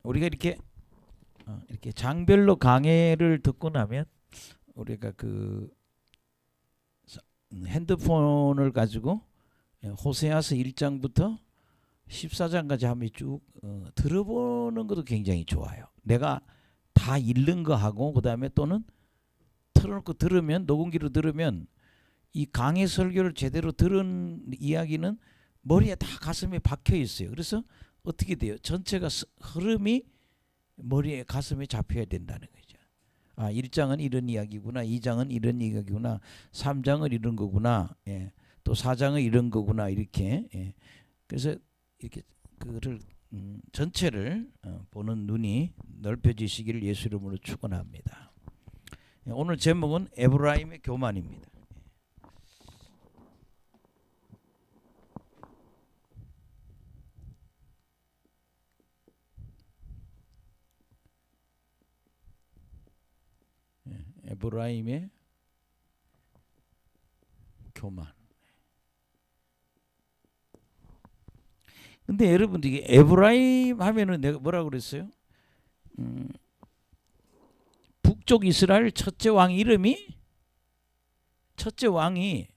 우리가 이렇게 장별로 강해를 듣고 나면 우리가 그 핸드폰을 가지고 호세아서 1장부터 14장까지 한번 쭉 들어보는 것도 굉장히 좋아요. 내가 다 읽는 거 하고 그다음에 또는 틀어놓고 들으면, 녹음기로 들으면 이 강의 설교를 제대로 들은 이야기는 머리에 다 가슴에 박혀 있어요. 그래서 어떻게 돼요? 전체가 흐름이 머리에 가슴에 잡혀야 된다는 거죠. 아, 1장은 이런 이야기구나, 2장은 이런 이야기구나, 3장은 이런 거구나, 예. 또 4장은 이런 거구나, 이렇게. 예. 그래서 이렇게 그를 전체를 보는 눈이 넓혀지시기를 예수 이름으로 축원합니다. 예. 오늘 제목은 에브라임의 교만입니다. 에브라임의 교만. 근데 여러분 이게 에브라임 하면은 내가 뭐라고 그랬어요? 북쪽 이스라엘 첫째 왕 이름이, 첫째 왕이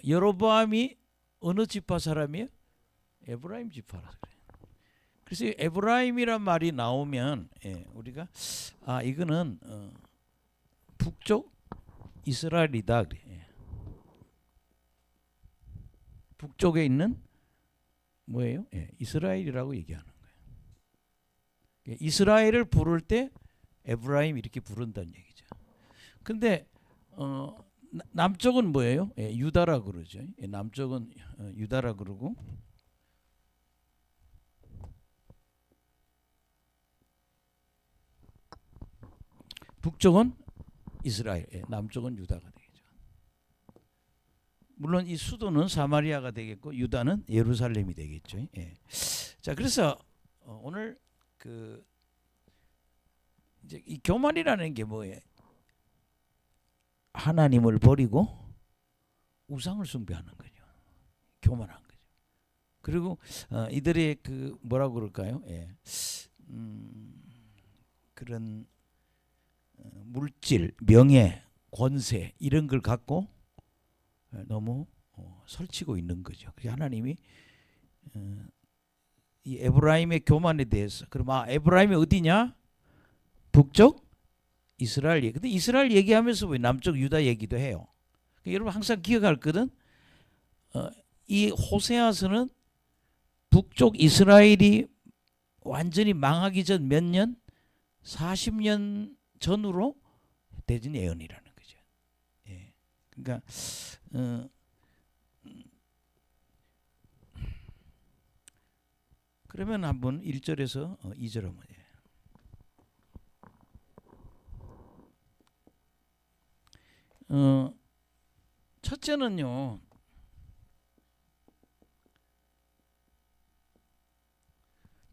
여로보암이 어느 지파 사람이에요? 에브라임 지파라 그래요. 그래서 에브라임이란 말이 나오면 우리가 이거는 북쪽 이스라엘이다 그래. 북쪽에 있는 뭐예요? 이스라엘이라고 얘기하는 거예요. 이스라엘을 부를 때 에브라임 이렇게 부른다는 얘기죠. 근데 남쪽은 뭐예요? 유다라 그러죠. 남쪽은 유다라 그러고 북쪽은 이스라엘, 남쪽은 유다가 되겠죠. 물론 이 수도는 사마리아가 되겠고 유다는 예루살렘이 되겠죠. 자, 그래서 오늘 그 이제 이 교만이라는 게 뭐예요? 하나님을 버리고 우상을 숭배하는 거죠. 교만한 거죠. 그리고 이들의 그 뭐라고 그럴까요? 그런 물질, 명예, 권세 이런 걸 갖고 너무 설치고 있는 거죠. 그래서 하나님이 이 에브라임의 교만에 대해서, 그럼 에브라임이 어디냐? 북쪽 이스라엘 얘기. 근데 이스라엘 얘기하면서 왜 남쪽 유다 얘기도 해요. 그러니까 여러분 항상 기억할 거는 이 호세아서는 북쪽 이스라엘이 완전히 망하기 전 몇 년? 40년 전으로 대진 예언이라는 거죠. 그러니까 그러면 한번 1절에서 2절 한번 첫째는요,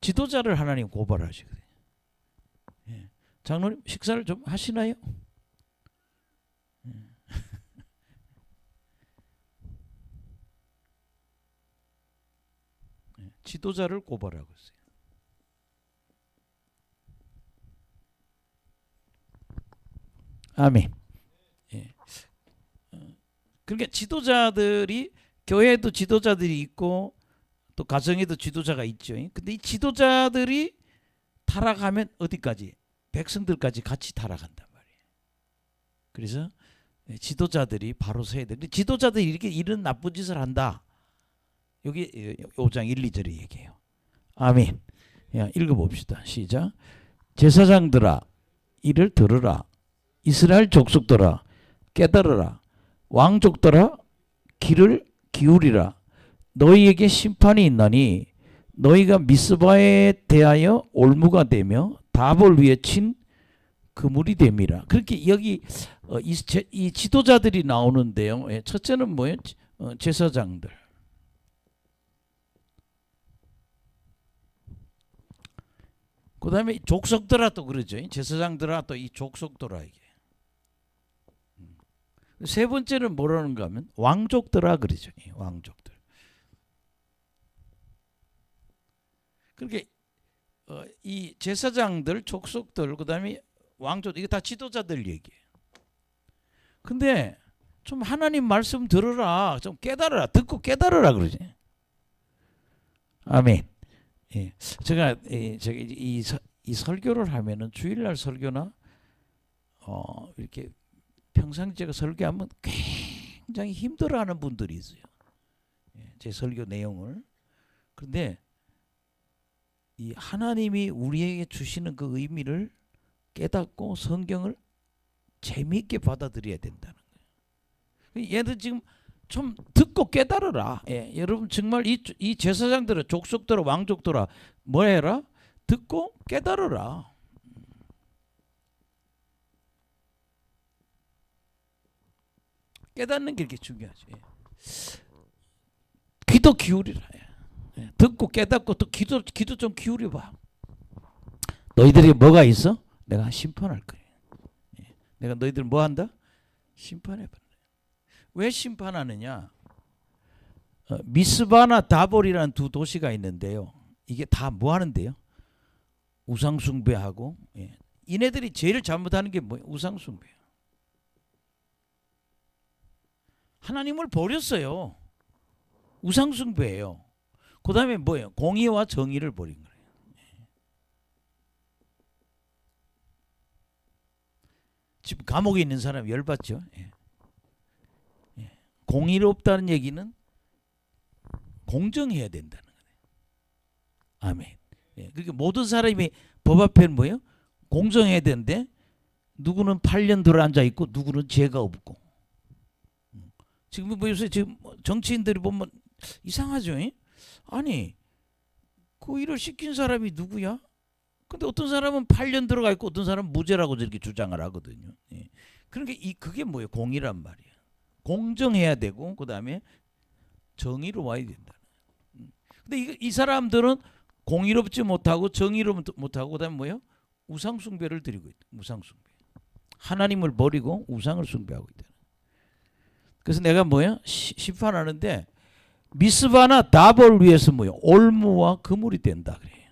지도자를 하나님 고발하시거든요. 장로님 식사를 좀 하시나요? 지도자를 고발하고 있어요. 아멘. 그러니까 지도자들이, 교회에도 지도자들이 있고 또 가정에도 지도자가 있죠. 근데 이 지도자들이 타락하면 어디까지? 백성들까지 같이 타락한단 말이에요. 그래서 지도자들이 바로 서야 돼. 지도자들이 이렇게 이런 나쁜 짓을 한다. 여기 5장 1, 2절에 얘기해요. 아멘. 읽어봅시다. 시작. 제사장들아 이를 들으라. 이스라엘 족속들아 깨달으라. 왕족들아 귀를 기울이라. 너희에게 심판이 있나니 너희가 미스바에 대하여 올무가 되며 답을 위해 친 그물이 됨이라. 그렇게 여기 이 지도자들이 나오는데요. 첫째는 뭐예요? 제사장들. 그 다음에 족속들아 또 그러죠. 제사장들아 또 이 족속들아 이게. 세 번째는 뭐라는가 하면 왕족들아 그러죠. 왕족들. 그렇게 이 제사장들, 족속들, 그다음에 왕족 이게 다 지도자들 얘기예요. 근데 좀 하나님 말씀 들어라, 좀 깨달아라, 듣고 깨달아라 그러지. 아멘. 예. 제가 이 설교를 하면은 주일날 설교나 이렇게 평상시에 설교하면 굉장히 힘들어하는 분들이 있어요. 예, 제 설교 내용을. 그런데 이 하나님이 우리에게 주시는 그 의미를 깨닫고 성경을 재미있게 받아들여야 된다는 거예요. 얘들 지금 좀 듣고 깨달으라. 예, 여러분 정말 이 제사장들아, 족속들아, 왕족들아, 뭐 해라? 듣고 깨달으라. 깨닫는 게 이렇게 중요하죠. 예. 귀도 기울이라. 예. 듣고 깨닫고 또 귀도 좀 기울여봐. 너희들이 뭐가 있어? 내가 심판할 거야. 예. 내가 너희들 뭐 한다? 심판해봐. 왜 심판하느냐? 미스바나 다볼이라는 두 도시가 있는데요. 이게 다 뭐 하는데요? 우상숭배하고. 예. 이네들이 제일 잘못하는 게 뭐예요? 우상숭배예요. 하나님을 버렸어요. 우상숭배예요. 그 다음에 뭐예요? 공의와 정의를 버린 거예요. 지금 감옥에 있는 사람 열받죠. 예. 공의롭다는 얘기는 공정해야 된다는 거예요. 아멘. 예. 그러니까 모든 사람이 법 앞에는 뭐예요? 공정해야 되는데 누구는 8년 들어앉아 있고 누구는 죄가 없고. 지금 뭐 요새 지금 정치인들이 보면 이상하죠. 아니 그 일을 시킨 사람이 누구야? 근데 어떤 사람은 8년 들어가 있고 어떤 사람은 무죄라고 저렇게 주장을 하거든요. 예. 그러니까 그게 뭐예요? 공의란 말이에요. 공정해야 되고 그 다음에 정의로워야 된다. 근데 이 사람들은 공의롭지 못하고 정의롭지 못하고 그 다음에 뭐예요? 우상숭배를 드리고 있다. 우상숭배. 하나님을 버리고 우상을 숭배하고 있다. 그래서 내가 뭐야? 심판하는데 미스바나 다볼 위에서 뭐야? 올무와 그물이 된다 그래요.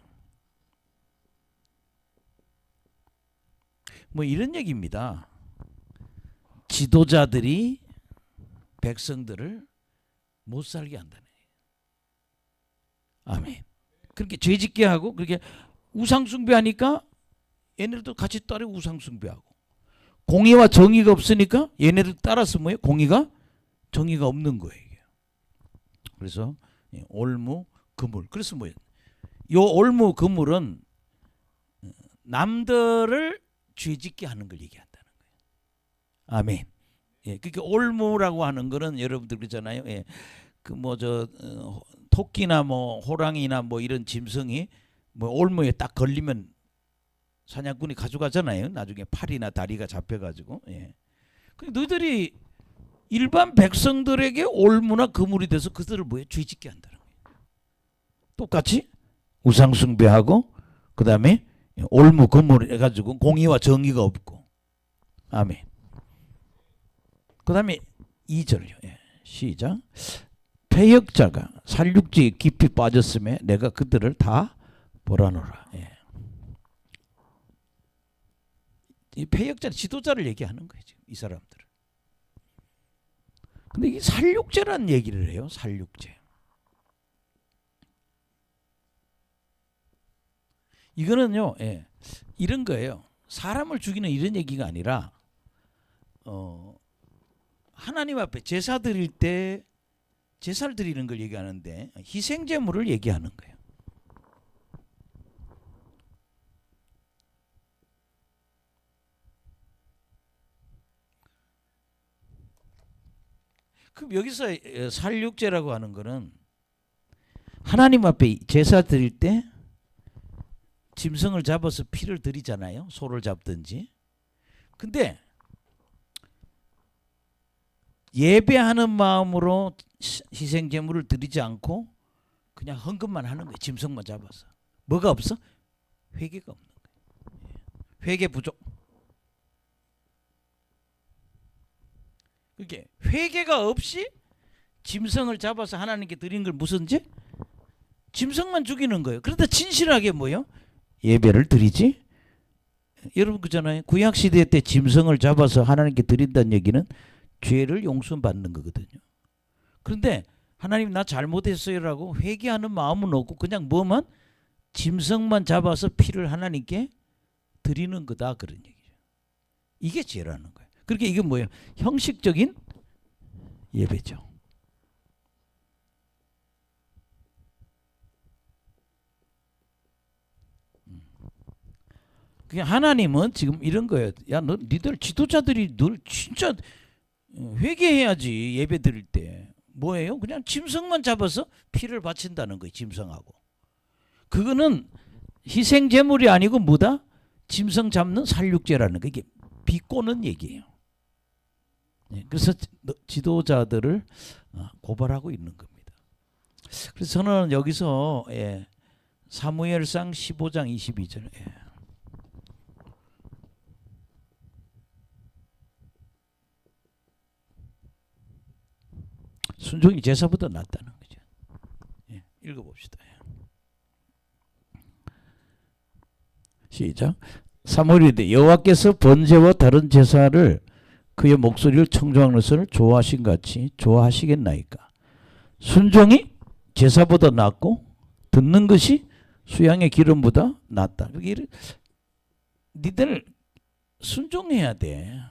뭐 이런 얘기입니다. 지도자들이 백성들을 못 살게 한다는 거예요. 아멘. 그렇게 죄짓게 하고 그렇게 우상숭배하니까 얘네들도 같이 따라 우상숭배하고 공의와 정의가 없으니까 얘네들 따라서 뭐예요? 공의가 정의가 없는 거예요. 그래서 올무 그물. 그래서 뭐예요? 요 올무 그물은 남들을 죄짓게 하는 걸 얘기한다는 거예요. 아멘. 예, 그러니까 올무라고 하는 거는 여러분들 그러잖아요. 예, 그 뭐 저 토끼나 뭐 호랑이나 뭐 이런 짐승이 뭐 올무에 딱 걸리면 사냥꾼이 가져가잖아요. 나중에 팔이나 다리가 잡혀가지고. 예. 근데 너희들이 일반 백성들에게 올무나 그물이 돼서 그들을 뭐에 죄짓게 한다는 거예요. 똑같이 우상숭배하고 그 다음에 올무 그물 해가지고 공의와 정의가 없고. 아멘. 그 다음에 2절요. 예. 시작. 패역자가 살육지에 깊이 빠졌음에 내가 그들을 다 몰아넣어라. 예. 이 패역자는 지도자를 얘기하는 거예요. 지금 이 사람들은. 근데 이게 살육죄라는 얘기를 해요. 살육죄. 이거는요. 예. 이런 거예요. 사람을 죽이는 이런 얘기가 아니라 하나님 앞에 제사 드릴 때 제사를 드리는 걸 얘기하는데 희생제물을 얘기하는 거예요. 그럼 여기서 살육제라고 하는 거는 하나님 앞에 제사 드릴 때 짐승을 잡아서 피를 드리잖아요. 소를 잡든지. 근데 예배하는 마음으로 희생제물을 드리지 않고 그냥 헌금만 하는 거예요. 짐승만 잡아서. 뭐가 없어? 회개가 없는 거예요. 회개 부족. 그게 회개가 없이 짐승을 잡아서 하나님께 드린 걸 무슨 죄? 짐승만 죽이는 거예요. 그런데 진실하게 뭐요? 예배를 드리지? 여러분 그잖아요. 구약 시대 때 짐승을 잡아서 하나님께 드린다는 얘기는 죄를 용서받는 거거든요. 그런데 하나님 나 잘못했어요라고 회개하는 마음은 없고 그냥 뭐만 짐승만 잡아서 피를 하나님께 드리는 거다 그런 얘기죠. 이게 죄라는 거예요. 그러니까 이게 뭐예요? 형식적인 예배죠. 그냥 하나님은 지금 이런 거예요. 야, 너 니들 지도자들이 늘 진짜 회개해야지 예배 드릴 때. 뭐예요? 그냥 짐승만 잡아서 피를 바친다는 거예요. 짐승하고. 그거는 희생 제물이 아니고 뭐다? 짐승 잡는 살육제라는 거. 이게 비꼬는 얘기예요. 그래서 지도자들을 고발하고 있는 겁니다. 그래서 저는 여기서 사무엘상 15장 22절 순종이 제사보다 낫다는 거죠. 읽어봅시다. 시작. 사무엘이 이르되 여호와께서 번제와 다른 제사를 그의 목소리를 청종하는 것을 좋아하신 같이 좋아하시겠나이까. 순종이 제사보다 낫고 듣는 것이 수양의 기름보다 낫다. 니들 순종해야 돼.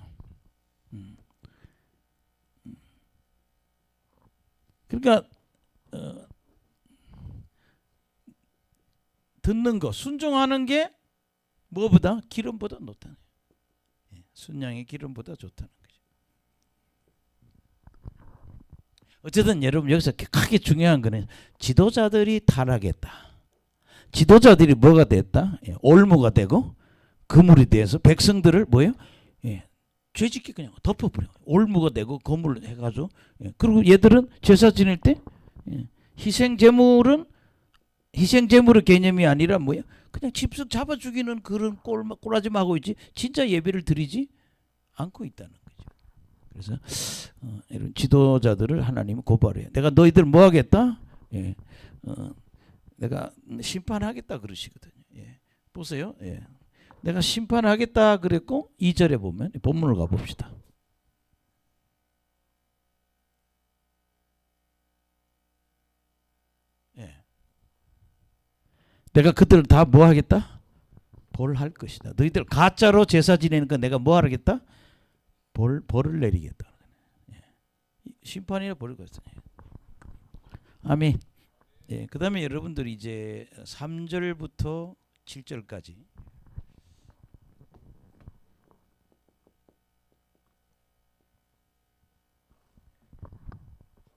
그러니까 듣는 거, 순종하는 게 뭐보다? 기름보다 좋다는 거예요. 순양의 기름보다 좋다는 거죠. 어쨌든 여러분 여기서 크게 중요한 거는 지도자들이 타락했다. 지도자들이 뭐가 됐다? 올무가 되고 그물이 돼서 백성들을 뭐예요? 죄짓게 그냥 덮어버려. 올무가 되고 거물을 해가지고 그리고 얘들은 제사 지낼 때 희생 제물의 개념이 아니라 뭐야? 그냥 짐승 잡아 죽이는 그런 꼬라지 하고 있지. 진짜 예배를 드리지 않고 있다는 거죠. 그래서 이런 지도자들을 하나님은 고발해요. 내가 너희들 뭐 하겠다? 내가 심판하겠다 그러시거든요. 보세요. 내가 심판하겠다 그랬고 2절에 보면 본문을 가봅시다. 내가 그들을 다 뭐 하겠다? 벌할 것이다. 너희들 가짜로 제사 지내니까 내가 뭐 하겠다? 벌을 내리겠다. 심판이나 벌을 것이다. 아멘. 그 다음에 여러분들이 이제 3절부터 7절까지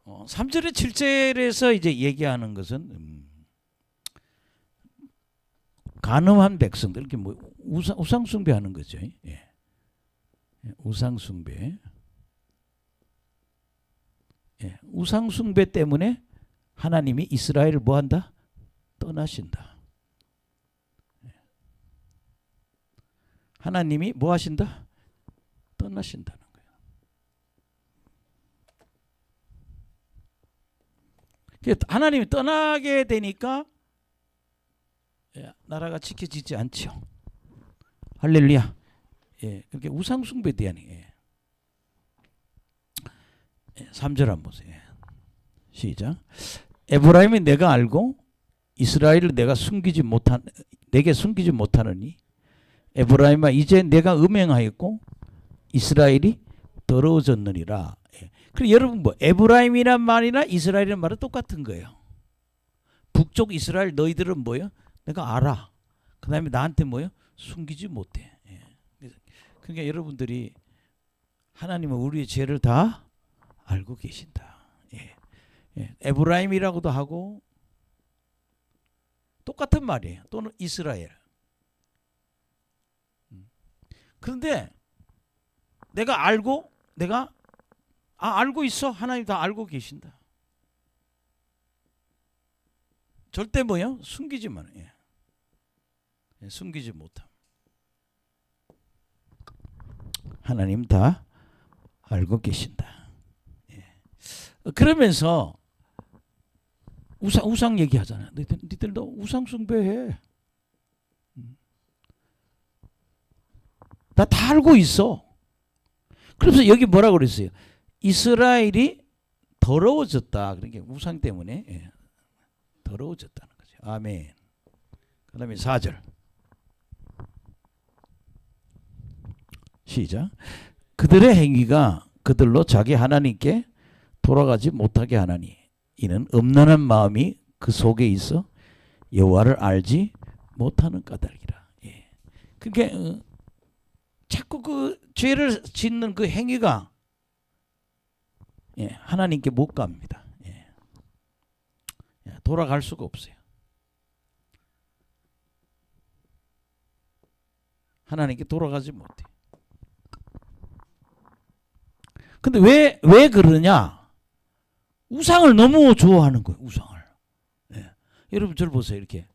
3절에 7절에서 이제 얘기하는 것은 간음한 백성들 이렇게 뭐 우상 숭배하는 거죠. 우상 숭배. 우상 숭배 때문에 하나님이 이스라엘을 뭐 한다? 떠나신다. 하나님이 뭐 하신다? 떠나신다는 거예요. 하나님이 떠나게 되니까 나라가 지켜지지 않죠. 할렐루야. 그렇게 우상 숭배에 대한 3절 한번 보세요. 시작. 에브라임이 내가 알고 이스라엘을 내가 내게 숨기지 못하느니 에브라임아 이제 내가 음행하였고 이스라엘이 더러워졌느니라. 그리고 여러분 뭐 에브라임이란 말이나 이스라엘이란 말은 똑같은 거예요. 북쪽 이스라엘 너희들은 뭐예요? 내가 알아. 그 다음에 나한테 뭐예요? 숨기지 못해. 그러니까 여러분들이 하나님은 우리의 죄를 다 알고 계신다. 에브라임이라고도 하고 똑같은 말이에요. 또는 이스라엘. 그런데 내가 알고 알고 있어. 하나님 다 알고 계신다. 절대 뭐요? 숨기지만 숨기지 못함. 하나님 다 알고 계신다. 그러면서 우상 얘기하잖아. 니들도 우상 숭배해. 나 다 알고 있어. 그래서 여기 뭐라고 그랬어요? 이스라엘이 더러워졌다. 그러니까 우상 때문에 더러워졌다는 거죠. 아멘. 그 다음에 4절 시작. 그들의 행위가 그들로 자기 하나님께 돌아가지 못하게 하나니 이는 음란한 마음이 그 속에 있어 여호와를 알지 못하는 까닭이라. 예. 그게 자꾸 그 죄를 짓는 그 행위가 하나님께 못 갑니다. 돌아갈 수가 없어요. 하나님께 돌아가지 못해. 근데 왜 그러냐? 우상을 너무 좋아하는 거예요. 우상을. 여러분 저를 보세요. 이렇게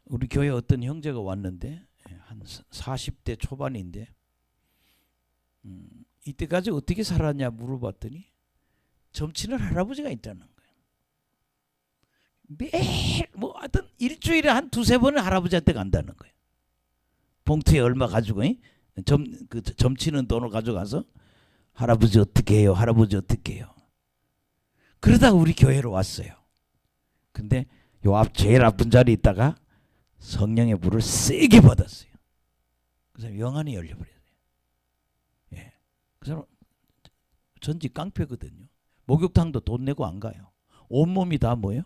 우리 교회 어떤 형제가 왔는데 한 40대 초반인데 이때까지 어떻게 살았냐 물어봤더니 점치는 할아버지가 있다는 거예요. 매일 뭐 하여튼 일주일에 한 두세 번은 할아버지한테 간다는 거예요. 봉투에 얼마 가지고 점치는 돈을 가져가서 할아버지 어떻게 해요? 할아버지 어떻게 해요? 그러다가 우리 교회로 왔어요. 근데 요 앞 제일 아픈 자리에 있다가 성령의 불을 세게 받았어요. 그래서 영안이 열려버렸어요. 그 사람 전직 깡패거든요. 목욕탕도 돈 내고 안 가요. 온몸이 다 뭐예요?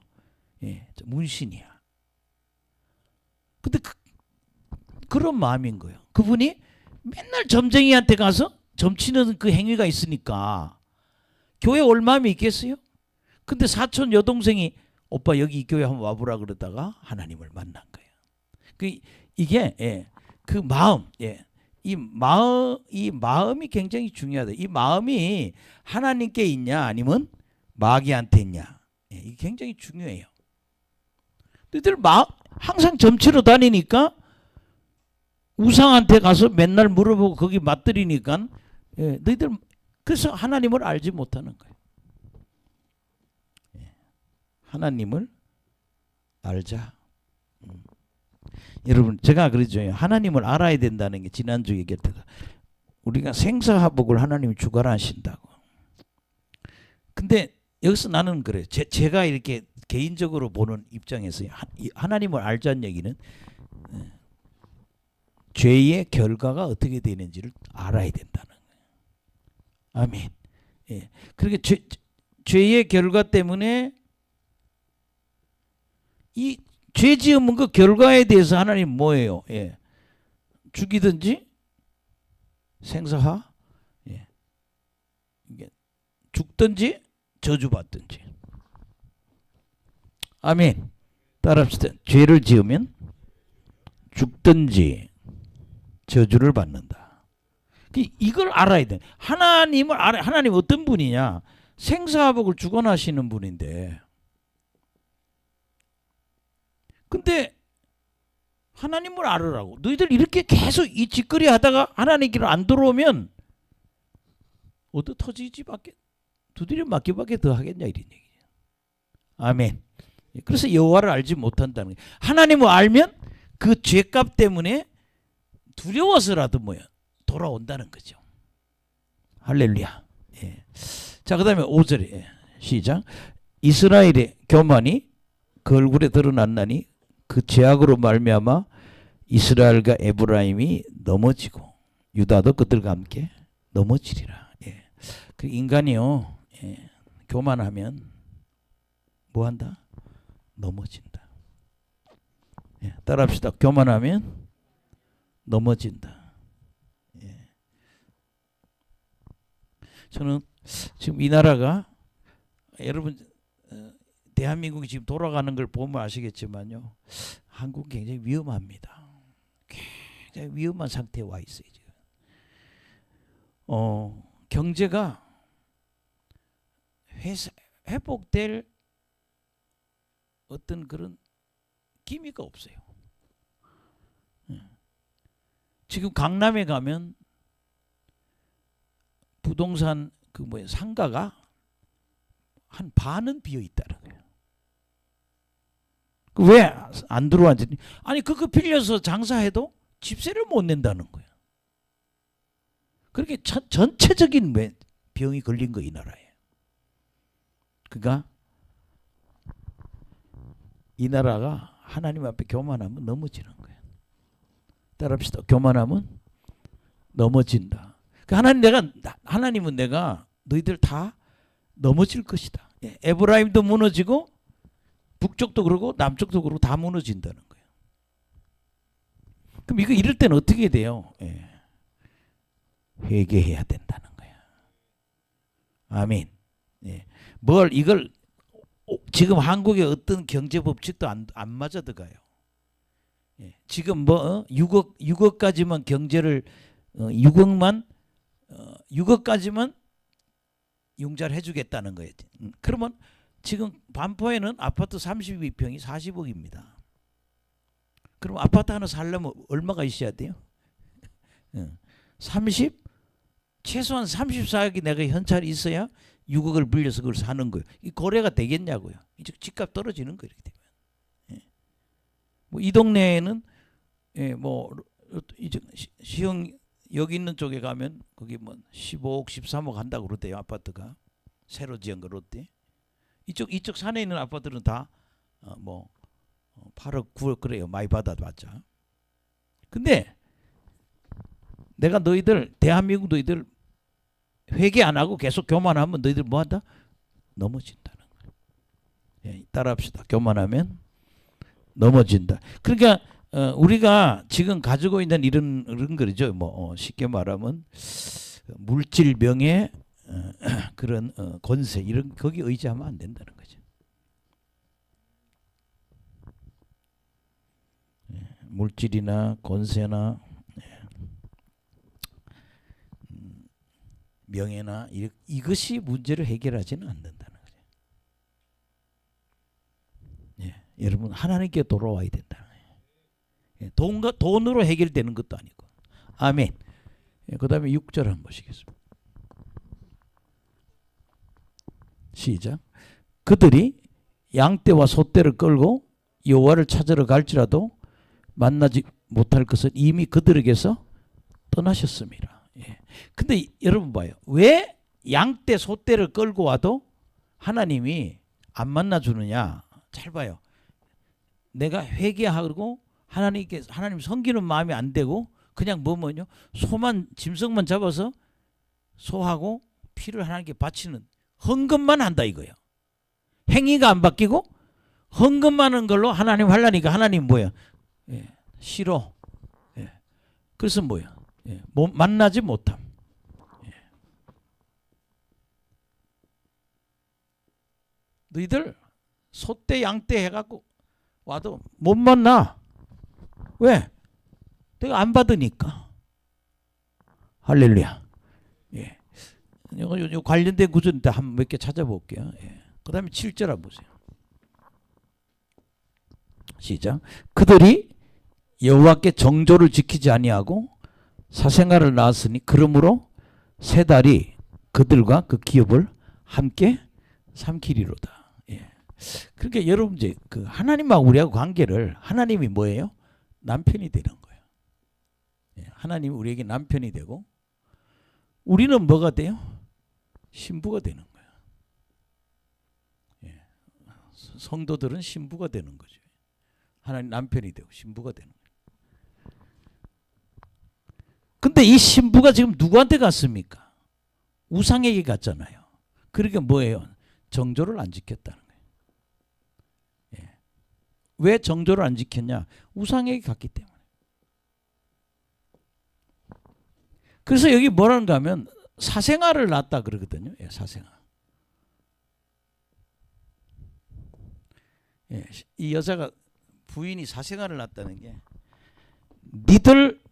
문신이야. 근데 그런 마음인 거예요. 그분이 맨날 점쟁이한테 가서 점치는 그 행위가 있으니까 교회 올 마음이 있겠어요? 근데 사촌 여동생이 오빠 여기 이 교회 한번 와보라 그러다가 하나님을 만난 거예요. 이게 그 마음, 이 마음이 굉장히 중요하다. 이 마음이 하나님께 있냐 아니면 마귀한테 있냐, 이게 굉장히 중요해요. 너희들 항상 점치러 다니니까 우상한테 가서 맨날 물어보고 거기 맞들이니까 너희들 그래서 하나님을 알지 못하는 거예요. 하나님을 알자. 여러분 제가 그러죠. 하나님을 알아야 된다는 게 지난주 얘기했다가 우리가 생사화복을 하나님이 주관하신다고. 근데 여기서 나는 그래요. 제가 이렇게 개인적으로 보는 입장에서 하나님을 알자는 얘기는 죄의 결과가 어떻게 되는지를 알아야 된다는 거예요. 아멘. 그러니까 죄의 결과 때문에 이 죄 지으면 그 결과에 대해서 하나님 뭐예요? 죽이든지 생사하, 죽든지 저주받든지. 아멘. 따라합시다. 죄를 지으면 죽든지 저주를 받는다. 이걸 알아야 돼. 하나님을 알아. 하나님 어떤 분이냐? 생사화복을 주관하시는 분인데. 근데 하나님을 알으라고. 너희들 이렇게 계속 이 짓거리 하다가 하나님께로 안 들어오면 얻어 터지지 밖에 두드려 맞기밖에 더 하겠냐 이런 얘기죠. 아멘. 그래서 여호와를 알지 못한다는 거예요. 하나님을 알면 그 죄값 때문에 두려워서라도 돌아온다는 거죠. 할렐루야. 자, 그다음에 5절에 시작. 이스라엘의 교만이 그 얼굴에 드러났나니 그 죄악으로 말미암아 이스라엘과 에브라임이 넘어지고 유다도 그들과 함께 넘어지리라. 그 인간이요, 교만하면 뭐한다? 넘어진다. 따라합시다. 교만하면 넘어진다. 저는 지금 이 나라가 여러분 대한민국이 지금 돌아가는 걸 보면 아시겠지만요, 한국은 굉장히 위험합니다. 굉장히 위험한 상태에 와 있어요 지금. 경제가 회복될 어떤 그런 기미가 없어요. 지금 강남에 가면 부동산 상가가 한 반은 비어 있다는 거예요. 왜 안 들어왔지? 아니 그거 빌려서 장사해도 집세를 못 낸다는 거야. 그렇게 전체적인 병이 걸린 거 이 나라에. 그러니까 이 나라가 하나님 앞에 교만하면 넘어지는 거야. 따라합시다. 교만하면 넘어진다. 하나님은 내가 너희들 다 넘어질 것이다. 에브라임도 무너지고 북쪽도 그러고 남쪽도 그러고 다 무너진다는 거예요. 그럼 이럴 때는 어떻게 돼요? 회개해야 된다는 거야. 아멘. 이걸 지금 한국의 어떤 경제 법칙도 안 맞아 들어가요. 지금 6억까지만 경제를 6억까지만 융자를 해주겠다는 거예요. 그러면 지금 반포에는 아파트 32평이 40억입니다. 그럼 아파트 하나 살려면 얼마가 있어야 돼요? 최소한 34억이 내가 현찰이 있어야 6억을 빌려서 그걸 사는 거예요. 이 거래가 되겠냐고요. 이제 집값 떨어지는 거예요. 이렇게 되면. 이 동네에는 이제 시흥 여기 있는 쪽에 가면 거기 15억, 13억 한다고 그러대요. 아파트가 새로 지은 거 롯데. 이쪽 산에 있는 아파트는 다 8억, 9억 그래요. 많이 받아봤자. 근데 내가 대한민국 너희들 회개 안 하고 계속 교만하면 너희들 뭐한다? 넘어진다는 거예요. 따라합시다. 교만하면 넘어진다. 그러니까 우리가 지금 가지고 있는 이런 거죠. 쉽게 말하면 물질, 명예, 그런 권세 이런 거기 의지하면 안 된다는 거죠. 물질이나 권세나 명예나 이것이 문제를 해결하지는 않는다는 거죠. 여러분 하나님께 돌아와야 된다는 거예요. 돈으로 해결되는 것도 아니고. 아멘. 그 다음에 6절 한번 보시겠습니다. 시작. 그들이 양떼와 소떼를 끌고 여호와를 찾으러 갈지라도 만나지 못할 것은 이미 그들에게서 떠나셨습니다. 근데 여러분 봐요. 왜 양떼 소떼를 끌고 와도 하나님이 안 만나주느냐. 잘 봐요. 내가 회개하고 하나님 섬기는 마음이 안 되고 그냥 짐승만 잡아서 소하고 피를 하나님께 바치는 헌금만 한다 이거예요. 행위가 안 바뀌고 헌금하는 걸로 하나님 하려니까 하나님 뭐야? 싫어. 그래서 뭐야? 만나지 못함. 너희들 소떼 양떼 해갖고 와도 못 만나. 왜? 내가 안 받으니까. 할렐루야. 요 관련된 구절인데 한 몇 개 찾아볼게요. 그 다음에 7절 한번 보세요. 시작. 그들이 여호와께 정조를 지키지 아니하고 사생활을 낳았으니 그러므로 세 달이 그들과 그 기업을 함께 삼키리로다. 그러니까 여러분 이제 그 하나님하고 우리하고 관계를 하나님이 뭐예요? 남편이 되는 거예요. 하나님이 우리에게 남편이 되고 우리는 뭐가 돼요? 신부가 되는 거예요. 성도들은 신부가 되는 거죠. 하나님 남편이 되고 신부가 되는 거예요. 근데 이 신부가 지금 누구한테 갔습니까? 우상에게 갔잖아요. 그러니까 뭐예요? 정조를 안 지켰다는 거예요. 왜 정조를 안 지켰냐? 우상에게 갔기 때문에. 그래서 여기 뭐라는가 하면 사생아를 낳았다 그러거든요. 사생아. 이 여자가 부인이 사생아를 낳았다는 게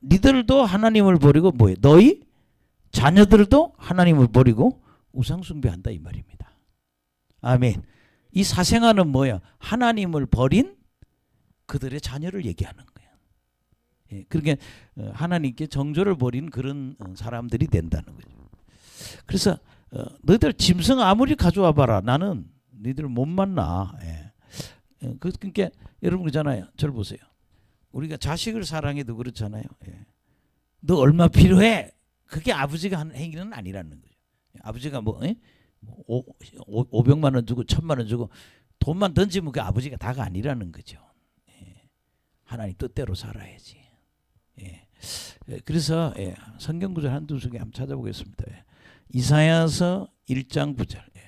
니들도 하나님을 버리고 뭐예요? 너희 자녀들도 하나님을 버리고 우상 숭배한다 이 말입니다. 아멘. 이 사생아는 뭐야? 하나님을 버린 그들의 자녀를 얘기하는 거예요. 그러니까 하나님께 정조를 버린 그런 사람들이 된다는 거죠. 그래서 너희들 짐승 아무리 가져와 봐라. 나는 너희들 못 만나. 그러니까 여러분 그러잖아요. 저를 보세요. 우리가 자식을 사랑해도 그렇잖아요. 예. 너 얼마 필요해? 그게 아버지가 하는 행위는 아니라는 거죠. 아버지가 뭐, 예? 500만 원 주고 1000만 원 주고 돈만 던지면 그 아버지가 다가 아니라는 거죠. 예. 하나님 뜻대로 살아야지. 예. 그래서 예. 성경 구절 한두 개 한번 찾아보겠습니다. 예. 이사야서 1장 9절. 예.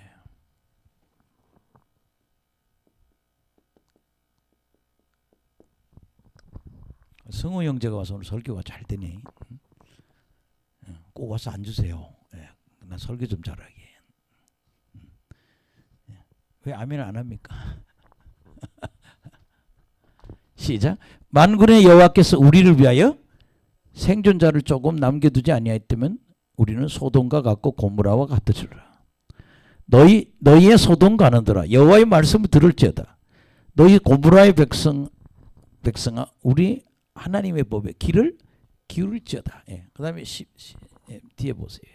성우 형제가 와서 오늘 설교가 잘 되네. 꼭 와서 앉으세요. 예. 나 설교 좀 잘하게. 왜 아멘 안 합니까? 시작. 만군의 여호와께서 우리를 위하여 생존자를 조금 남겨두지 아니하였다면 우리는 소돔과 같고 고모라와 같으리라. 너희의 소돔과는더라. 여호와의 말씀을 들을지어다. 너희 고모라의 백성아 우리 하나님의 법에 귀를 기울일지어다. 예. 그 다음에 예. 뒤에 보세요.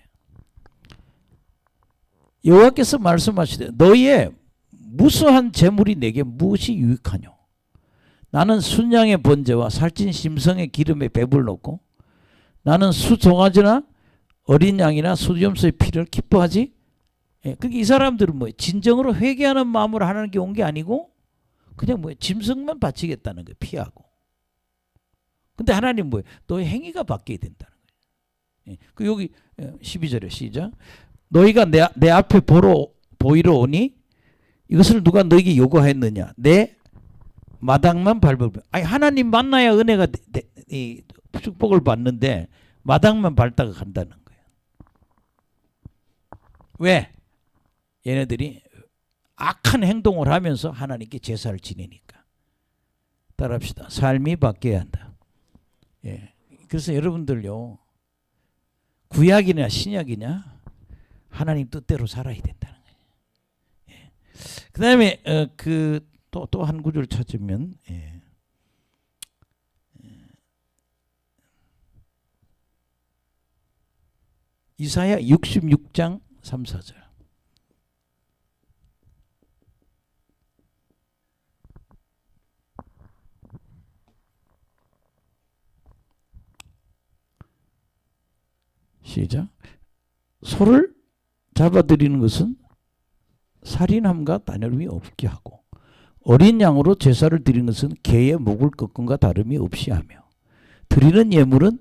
여호와께서 말씀하시되 너희의 무수한 재물이 내게 무엇이 유익하뇨? 나는 순양의 번제와 살찐 심성의 기름에 배불 넣고 나는 수송아지나 어린 양이나 수염소의 피를 기뻐하지. 예, 그게 이 사람들은 뭐예요? 진정으로 회개하는 마음으로 하나님께 온 게 아니고 그냥 뭐예요? 짐승만 바치겠다는 거예요. 피하고. 근데 하나님 뭐예요? 너의 행위가 바뀌어야 된다는 거예요. 예, 그 여기 12절에 시작. 너희가 내 앞에 보이러 오니 이것을 누가 너에게 요구하였느냐? 내 마당만 밟을. 아니 하나님 만나야 은혜가 이 축복을 받는데 마당만 밟다가 간다는 거예요. 왜? 얘네들이 악한 행동을 하면서 하나님께 제사를 지내니까. 따라합시다. 삶이 바뀌어야 한다. 예. 그래서 여러분들요. 구약이냐 신약이냐 하나님 뜻대로 살아야 된다는 거예요. 예. 그다음에 또 한 구절 찾으면 예. 이사야 66장 3, 4절. 시작. 소를 잡아들이는 것은 살인함과 다름이 없게 하고 어린 양으로 제사를 드리는 것은 개의 목을 꺾음과 다름이 없이 하며 드리는 예물은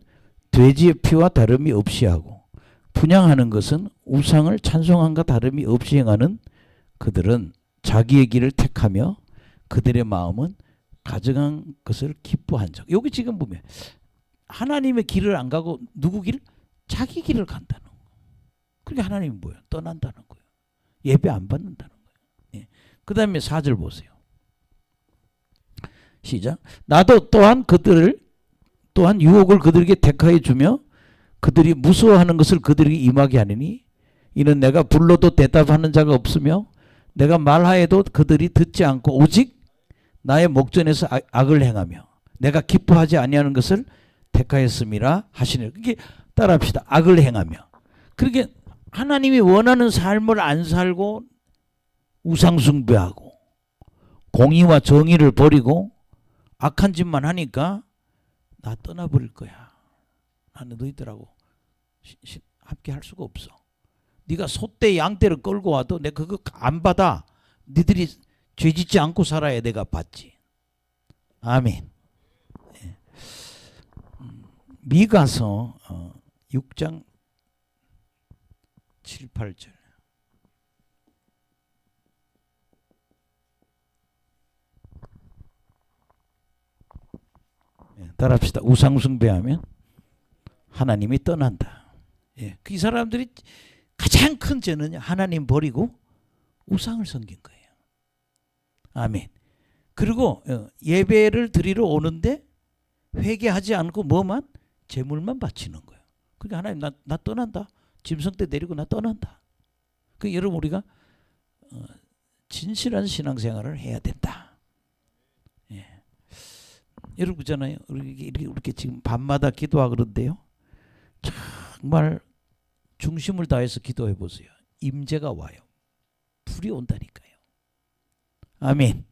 돼지의 피와 다름이 없이 하고 분향하는 것은 우상을 찬송함과 다름이 없이 행하는 그들은 자기의 길을 택하며 그들의 마음은 가증한 것을 기뻐한 적. 여기 지금 보면 하나님의 길을 안 가고 누구 길? 자기 길을 간다는 거예요. 그러니까 하나님이 뭐예요? 떠난다는 거예요. 예배 안 받는다는 거예요. 예. 그 다음에 4절 보세요. 시작. 나도 또한 유혹을 그들에게 택하여 주며 그들이 무서워하는 것을 그들에게 임하게 하느니 이는 내가 불러도 대답하는 자가 없으며 내가 말하여도 그들이 듣지 않고 오직 나의 목전에서 악을 행하며 내가 기뻐하지 아니하는 것을 택하였음이라 하시네. 그게 따라합시다. 악을 행하며. 그렇게 하나님이 원하는 삶을 안 살고 우상 숭배하고 공의와 정의를 버리고 악한 짓만 하니까 나 떠나버릴 거야. 나는 너희들하고 함께 할 수가 없어. 네가 소떼 양떼를 끌고 와도 내가 그거 안 받아. 니들이 죄짓지 않고 살아야 내가 받지. 아멘. 네. 미가서 6장 7, 8절. 따라합시다. 우상 숭배하면 하나님이 떠난다. 예. 이 사람들이 가장 큰 죄는 하나님 버리고 우상을 섬긴 거예요. 아멘. 그리고 예배를 드리러 오는데 회개하지 않고 뭐만? 제물만 바치는 거예요. 그러니까 하나님 나 떠난다. 짐승 때 내리고 나 떠난다. 그 여러분 우리가 진실한 신앙생활을 해야 된다. 예. 여러분 그잖아요. 이렇게 지금 밤마다 기도하고 그런데요. 정말 중심을 다해서 기도해 보세요. 임재가 와요. 불이 온다니까요. 아멘.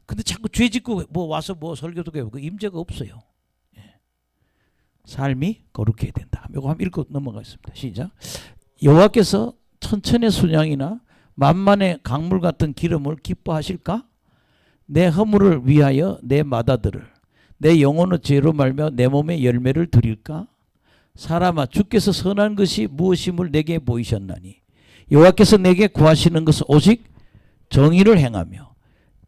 근데 자꾸 죄 짓고 뭐 와서 뭐 설교도 해보고 임재가 없어요. 예. 삶이 거룩해야 된다. 이거 한번 읽고 넘어가겠습니다. 시작. 여호와께서 천천의 순양이나 만만의 강물 같은 기름을 기뻐하실까? 내 허물을 위하여 내 마다들을 내 영혼의 죄로 말며 내 몸에 열매를 드릴까? 사람아, 주께서 선한 것이 무엇임을 내게 보이셨나니 여호와께서 내게 구하시는 것은 오직 정의를 행하며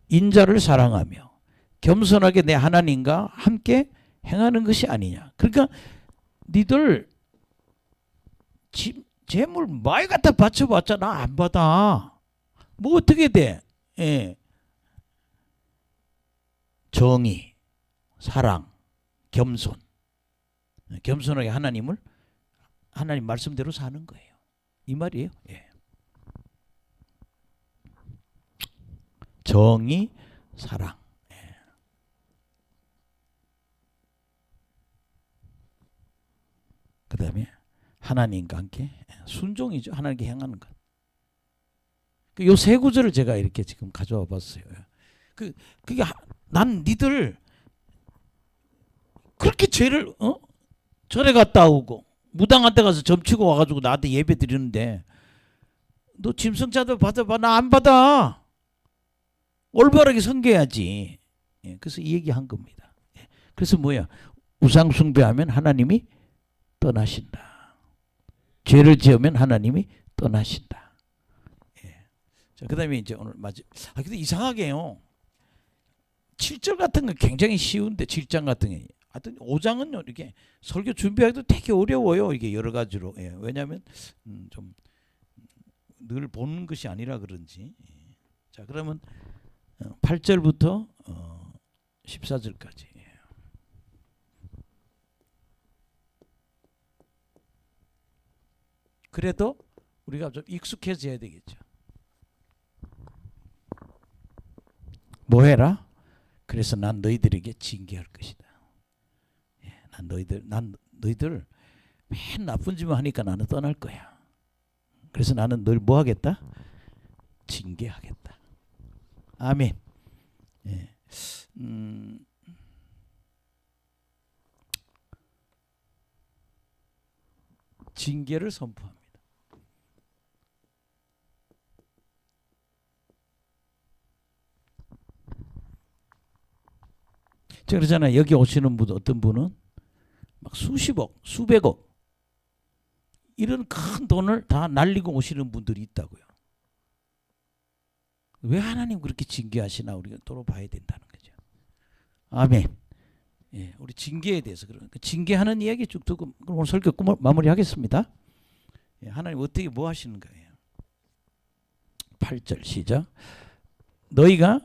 인자를 사랑하며 겸손하게 내 하나님과 함께 행하는 것이 아니냐. 그러니까 니들 재물 많이 갖다 바쳐봤잖아. 안 받아. 뭐 어떻게 돼? 예. 정의, 사랑, 겸손. 겸손하게 하나님 말씀대로 사는 거예요. 이 말이에요. 예. 정의, 사랑. 예. 그 다음에 하나님과 함께 순종이죠. 하나님께 행하는 것. 요 세 구절을 제가 이렇게 지금 가져와 봤어요. 그게 난 니들 그렇게 죄를 절에 갔다 오고 무당한 데 가서 점치고 와가지고 나한테 예배 드리는데 너 짐승자도 받아봐. 나 안 받아. 올바르게 섬겨야지. 예, 그래서 이 얘기한 겁니다. 예, 그래서 뭐야? 우상 숭배하면 하나님이 떠나신다. 죄를 지으면 하나님이 떠나신다. 예. 자, 그다음에 이제 오늘 근데 이상하게요. 7절 같은 거 굉장히 쉬운데 7장 같은 게 하여튼 5장은요 이렇게 설교 준비하기도 되게 어려워요. 이게 여러 가지로. 예. 왜냐하면 좀 늘 보는 것이 아니라 그런지. 예. 자, 그러면 8절부터 14절까지. 예. 그래도 우리가 좀 익숙해져야 되겠죠. 뭐 해라? 그래서 난 너희들에게 징계할 것이다. 예, 난 너희들 맨 나쁜 짓만 하니까 나는 떠날 거야. 그래서 나는 널 뭐 하겠다? 징계하겠다. 아멘. 예. 징계를 선포합니다. 제가 그러잖아요. 여기 오시는 분 어떤 분은 막 수십억, 수백억 이런 큰 돈을 다 날리고 오시는 분들이 있다고요. 왜 하나님 그렇게 징계하시나 우리가 또 봐야 된다는 거죠. 아멘. 예, 우리 징계에 대해서 그러니까 징계하는 이야기 쭉 듣고 오늘 설교 마무리하겠습니다. 예, 하나님 어떻게 뭐 하시는 거예요? 8절 시작. 너희가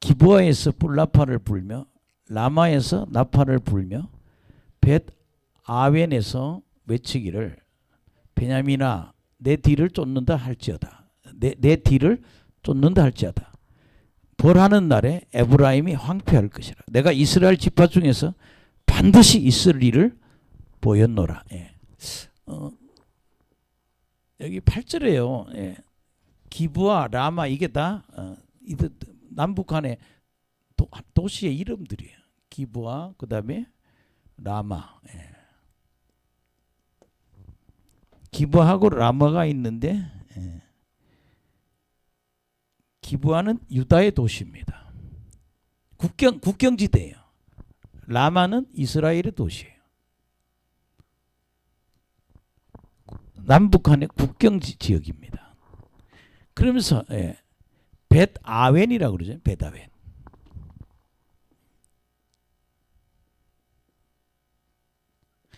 기브아에서 뿔나파를 불며 라마에서 나팔을 불며 벳 아웬에서 외치기를 베냐민아 내 뒤를 쫓는다 할지어다. 내 뒤를 쫓는다 할지어다. 벌하는 날에 에브라임이 황폐할 것이라. 내가 이스라엘 지파 중에서 반드시 있을 일을 보였노라. 예. 여기 8절에요. 예. 기브아 라마 이게 다 남북한의 도시의 이름들이에요. 기브아 그다음에 라마. 예. 기브아하고 라마가 있는데 예. 기브아는 유다의 도시입니다. 국경지대예요. 라마는 이스라엘의 도시예요. 남북한의 국경지 지역입니다. 그러면서 예. 벳 아웬이라고 그러죠. 벳 아웬.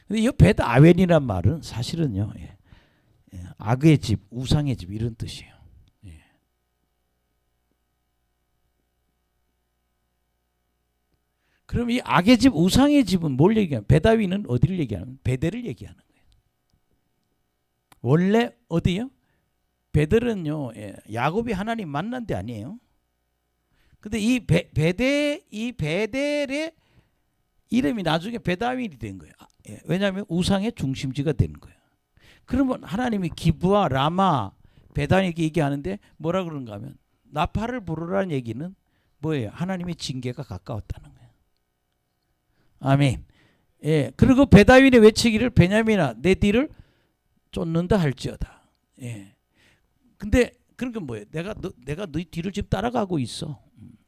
근데 이 벳 아웬이란 말은 사실은요. 예. 악의 집, 우상의 집 이런 뜻이에요. 예. 그럼 이 악의 집, 우상의 집은 뭘 얘기하면 벳아윈은 어디를 얘기하면 베델을 얘기하는 거예요. 원래 어디요? 베델은요, 예, 야곱이 하나님 만난 데 아니에요. 근데 이 베델의 이름이 나중에 벳아윈이 된 거예요. 예, 왜냐하면 우상의 중심지가 되는 거예요. 그러면 하나님이 기브아, 라마, 벳아윈에게 얘기하는데 뭐라 그런가 하면 나팔을 부르라는 얘기는 뭐예요? 하나님의 징계가 가까웠다는 거예요. 아멘. 예. 그리고 베다윈의 외치기를 베냐민아 내 뒤를 쫓는다 할지어다. 예. 근데 그런 게 뭐예요? 내가 너희 뒤를 지금 따라가고 있어.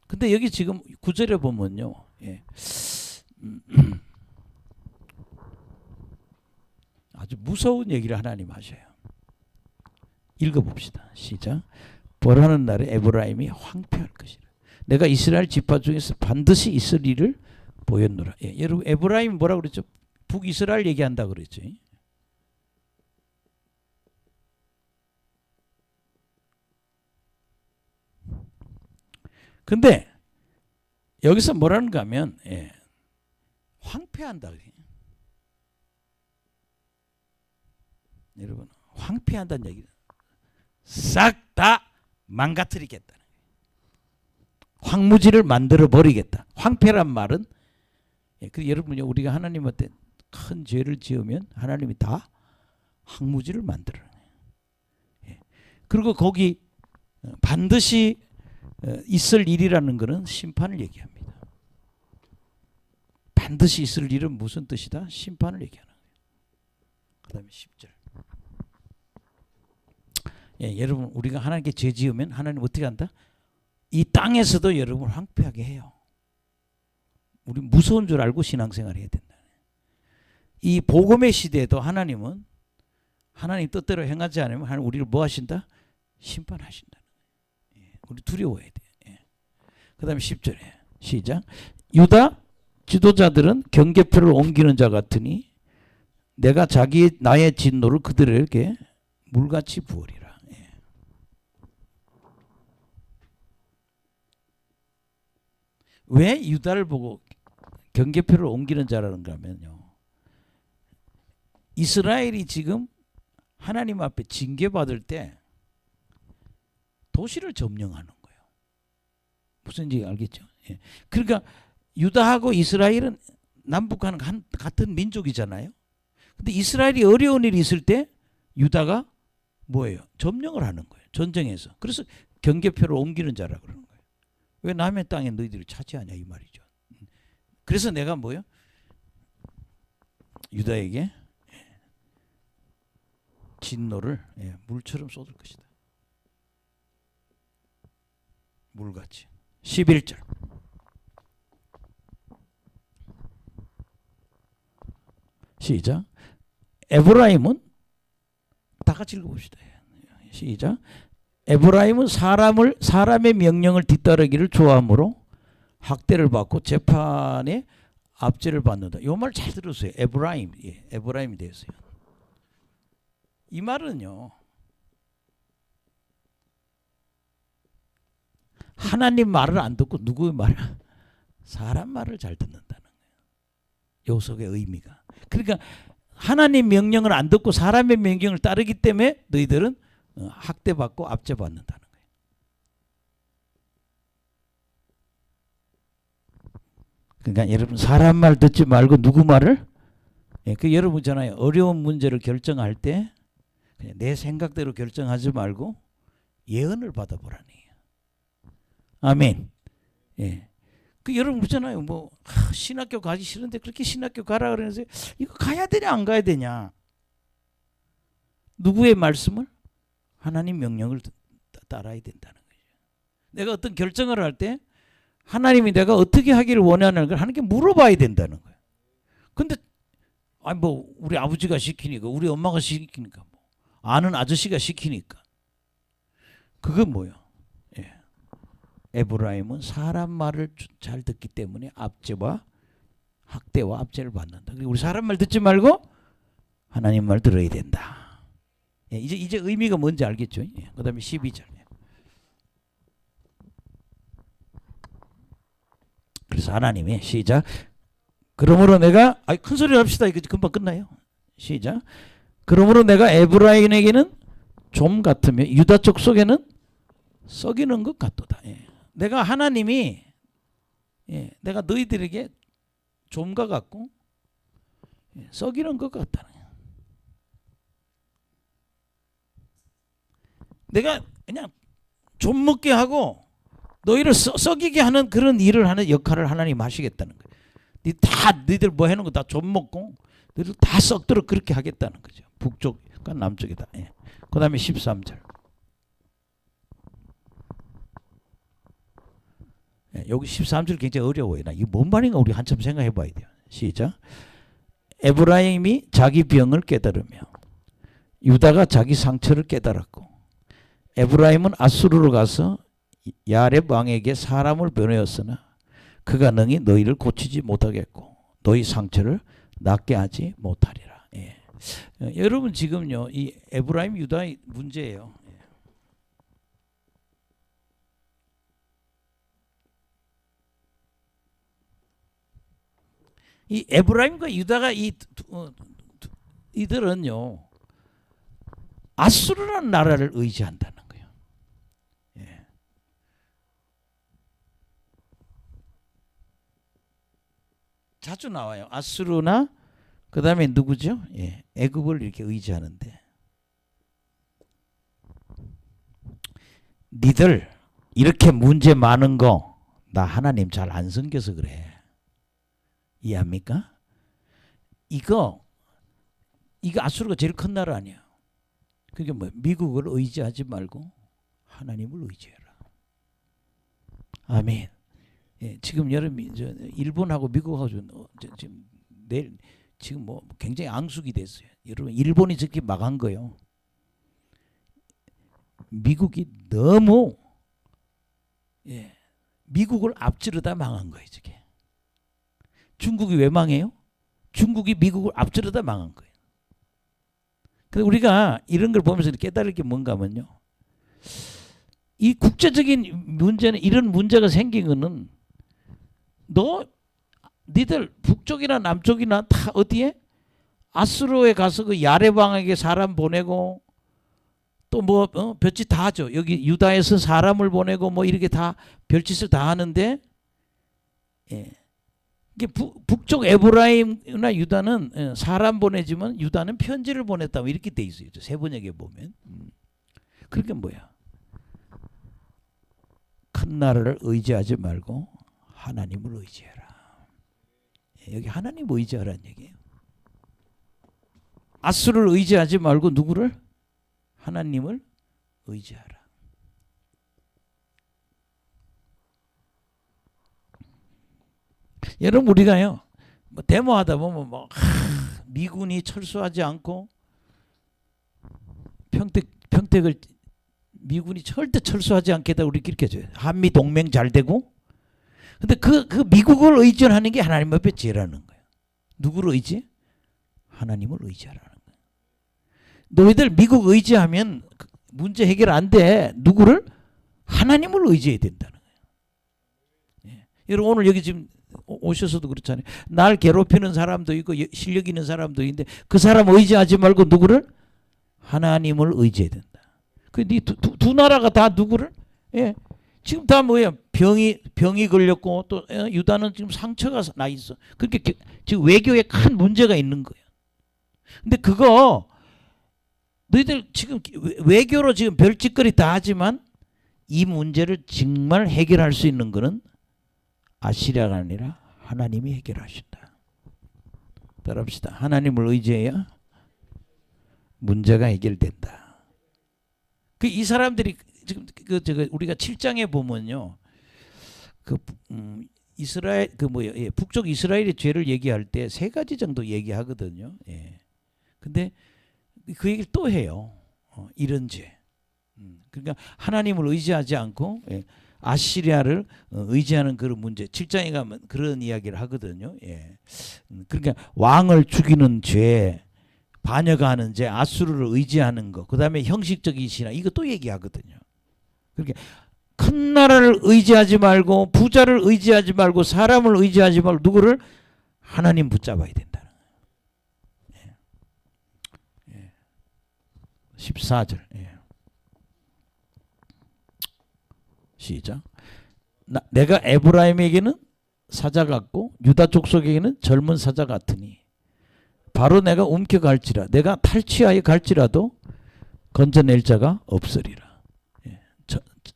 근데 여기 지금 9절에 보면요. 예. 아주 무서운 얘기를 하나님 하셔요. 읽어봅시다. 시작. 벌하는 날에 에브라임이 황폐할 것이라. 내가 이스라엘 지파 중에서 반드시 있을 일을 보였노라. 예, 여러분 에브라임 뭐라 그랬죠? 북이스라엘 얘기한다 그랬죠. 근데 여기서 뭐라는가 하면 예, 황폐한다. 여러분 황폐한다는 얘기는 싹 다 망가뜨리겠다. 황무지를 만들어 버리겠다. 황폐란 말은 예, 그 여러분요 우리가 하나님한테 큰 죄를 지으면 하나님이 다 황무지를 만들어요. 예. 그리고 거기 반드시 있을 일이라는 것은 심판을 얘기합니다. 반드시 있을 일은 무슨 뜻이다? 심판을 얘기하는 거예요. 그 다음에 10절. 예, 여러분 우리가 하나님께 죄 지으면 하나님 어떻게 한다? 이 땅에서도 여러분 황폐하게 해요. 우리 무서운 줄 알고 신앙생활을 해야 된다. 이 복음의 시대에도 하나님은 하나님 뜻대로 행하지 않으면 하나님 우리를 뭐 하신다? 심판하신다는 거예요. 예, 우리 두려워해야 돼요. 예. 그 다음에 10절에 시작. 유다 지도자들은 경계표를 옮기는 자 같으니 내가 나의 진노를 그들에게 물같이 부으리라. 왜 유다를 보고 경계표를 옮기는 자라는가 하면요. 이스라엘이 지금 하나님 앞에 징계받을 때 도시를 점령하는 거예요. 무슨 얘기 알겠죠? 예. 그러니까 유다하고 이스라엘은 남북한 같은 민족이잖아요. 근데 이스라엘이 어려운 일이 있을 때 유다가 뭐예요? 점령을 하는 거예요. 전쟁에서. 그래서 경계표를 옮기는 자라 그러는 거예요. 왜 남의 땅에 너희들이 차지하냐 이 말이죠. 그래서 내가 뭐요? 유다에게 진노를 물처럼 쏟을 것이다. 물같이. 11절. 시작. 에브라임은 다 같이 읽어봅시다. 시작. 에브라임은 사람의 명령을 뒤따르기를 좋아하므로 학대를 받고 재판에 압제를 받는다. 이 말 잘 들으세요. 에브라임, 예, 에브라임이 되었어요. 이 말은요. 하나님 말을 안 듣고 누구의 말을? 사람 말을 잘 듣는다는 거예요. 요 속의 의미가. 그러니까 하나님 명령을 안 듣고 사람의 명령을 따르기 때문에 너희들은 학대받고 압제받는다는 거예요. 그러니까 여러분 사람 말 듣지 말고 누구 말을? 예, 그 여러분 있잖아요. 어려운 문제를 결정할 때 그냥 내 생각대로 결정하지 말고 예언을 받아보라니. 아멘. 예. 그 여러분 그렇잖아요. 뭐 신학교 가기 싫은데 그렇게 신학교 가라 그러면서 이거 가야 되냐 안 가야 되냐? 누구의 말씀을? 하나님 명령을 따라야 된다는 거죠. 내가 어떤 결정을 할 때 하나님이 내가 어떻게 하기를 원하는 걸 하나님께 물어봐야 된다는 거예요. 근데 아니 뭐 우리 아버지가 시키니까 우리 엄마가 시키니까 뭐 아는 아저씨가 시키니까 그건 뭐야? 예. 에브라임은 사람 말을 잘 듣기 때문에 압제와 학대와 압제를 받는다. 우리 사람 말 듣지 말고 하나님 말 들어야 된다. 예, 이제 의미가 뭔지 알겠죠? 예, 그다음에 12절. 그래서 하나님이 시작. 그러므로 내가 큰 소리로 합시다. 이거 금방 끝나요. 시작. 그러므로 내가 에브라임에게는 좀 같으며 유다 족속에는 썩이는 것 같도다. 예. 내가 하나님이 내가 너희들에게 좀과 같고 썩이는 것 같다는 거야. 내가 그냥 좀 먹게 하고 너희를 썩이게 하는 그런 일을 하는 역할을 하나님 하시겠다는 거예요. 너희들 뭐 해놓은 거 다 좀 먹고 너희들 다 썩도록 그렇게 하겠다는 거죠. 북쪽과 남쪽이다. 예. 그 다음에 13절. 예, 여기 13절 굉장히 어려워요. 이게 뭔 말인가 우리 한참 생각해 봐야 돼요. 시작. 에브라임이 자기 병을 깨달으며 유다가 자기 상처를 깨달았고 에브라임은 아수르로 가서 야렙 왕에게 사람을 보내었으나 그가 능히 너희를 고치지 못하겠고 너희 상처를 낫게 하지 못하리라. 예. 여러분 지금요 이 에브라임 유다의 문제예요. 이 에브라임과 유다가 이들은요 아수르라는 나라를 의지한다는 거예요. 예. 자주 나와요. 아수르나 그 다음에 누구죠? 예. 애굽을 이렇게 의지하는데 니들 이렇게 문제 많은 거 나 하나님 잘 안 섬겨서 그래. 이해합니까? 이거 아수르가 제일 큰 나라 아니야. 그게 뭐 미국을 의지하지 말고 하나님을 의지해라. 아멘. 예, 지금 여러분이 일본하고 미국하고 지금 내일 지금 뭐 굉장히 앙숙이 됐어요. 여러분 일본이 저렇게 망한 거요. 미국이 너무 미국을 앞지르다 망한 거예요. 저게. 중국이 왜 망해요? 중국이 미국을 앞지르다 망한 거예요. 근데 우리가 이런 걸 보면서 깨달을 게 뭔가 하면요. 이 국제적인 문제는 이런 문제가 생긴 거는 니들 북쪽이나 남쪽이나 다 어디에? 아수르에 가서 그 야렙 왕에게 사람 보내고 또 뭐 별짓 다 하죠. 여기 유다에서 사람을 보내고 뭐 이렇게 다 별짓을 다 하는데 예. 이게 북쪽 에브라임이나 유다는 사람 보내지만 유다는 편지를 보냈다 이렇게 돼 있어요. 세번역에 보면. 그러니까 뭐야? 큰 나라를 의지하지 말고 하나님을 의지해라. 여기 하나님 의지하라는 얘기예요. 아수르를 의지하지 말고 누구를? 하나님을 의지하라. 여러분 우리가요 뭐 데모하다 보면 뭐 미군이 철수하지 않고 평택을 미군이 절대 철수하지 않겠다 우리 이렇게 해줘요. 한미 동맹 잘 되고. 근데 그 미국을 의존하는 게 하나님 앞에 죄라는 거예요. 누구를 의지? 하나님을 의지하라는 거예요. 너희들 미국 의지하면 문제 해결 안 돼. 누구를? 하나님을 의지해야 된다는 거예요. 예. 여러분 오늘 여기 지금 오셔서도 그렇잖아요. 날 괴롭히는 사람도 있고 실력 있는 사람도 있는데 그 사람 의지하지 말고 누구를? 하나님을 의지해야 된다. 그 두 나라가 다 누구를? 예. 지금 다 뭐예요? 병이 걸렸고 또 유다는 지금 상처가 나 있어. 그렇게 지금 외교에 큰 문제가 있는 거예요. 근데 그거 너희들 지금 외교로 지금 별짓거리 다 하지만 이 문제를 정말 해결할 수 있는 거는 아시리아가 아니라 하나님이 해결하신다. 따라합시다. 하나님을 의지해야 문제가 해결된다. 이 사람들이 지금 우리가 7장에 보면요, 이스라엘 북쪽 이스라엘의 죄를 얘기할 때 세 가지 정도 얘기하거든요. 예. 근데 그 얘기를 또 해요. 이런 죄. 그러니까 하나님을 의지하지 않고 아시리아를 의지하는 그런 문제. 7장에 가면 그런 이야기를 하거든요. 예. 그러니까 왕을 죽이는 죄, 반역가 하는 죄, 아수르를 의지하는 거, 그 다음에 형식적인 신앙, 이거 또 얘기하거든요. 그러니까 큰 나라를 의지하지 말고 부자를 의지하지 말고 사람을 의지하지 말고 누구를? 하나님 붙잡아야 된다는 거예요. 예. 14절. 예. 시작. 내가 에브라임에게는 사자 같고 유다 족속에게는 젊은 사자 같으니 바로 내가 움켜갈지라 내가 탈취하여 갈지라도 건져낼 자가 없으리라. 예.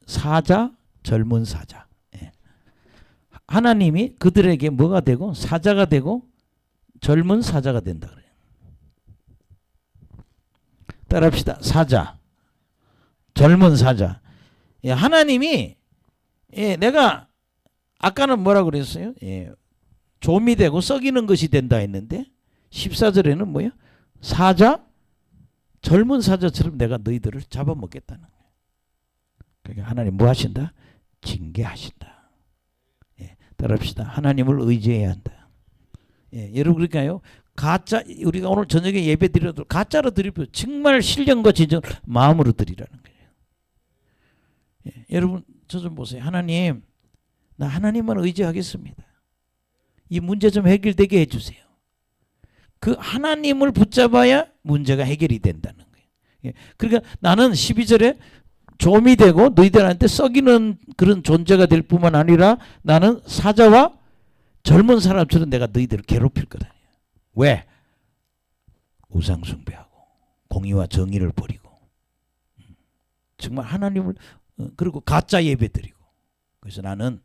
사자 젊은 사자. 예. 하나님이 그들에게 뭐가 되고 사자가 되고 젊은 사자가 된다 그래요. 따라합시다. 사자, 젊은 사자. 예, 하나님이 내가 아까는 뭐라고 그랬어요? 좀이 되고 썩이는 것이 된다 했는데 14절에는 뭐예요? 사자, 젊은 사자처럼 내가 너희들을 잡아먹겠다는 거예요. 그러니까 하나님 뭐 하신다? 징계하신다. 따라합시다. 하나님을 의지해야 한다. 여러분 그러니까요. 가짜 우리가 오늘 저녁에 예배 드려도 가짜로 드리고 정말 신령과 진정 마음으로 드리라는 거예요. 여러분 저 좀 보세요. 하나님 나 하나님만 의지하겠습니다. 이 문제 좀 해결되게 해주세요. 그 하나님을 붙잡아야 문제가 해결이 된다는 거예요. 그러니까 나는 12절에 좀이 되고 너희들한테 썩이는 그런 존재가 될 뿐만 아니라 나는 사자와 젊은 사람처럼 내가 너희들을 괴롭힐 거다. 왜? 우상 숭배하고 공의와 정의를 버리고 정말 하나님을 그리고 가짜 예배 드리고 그래서 나는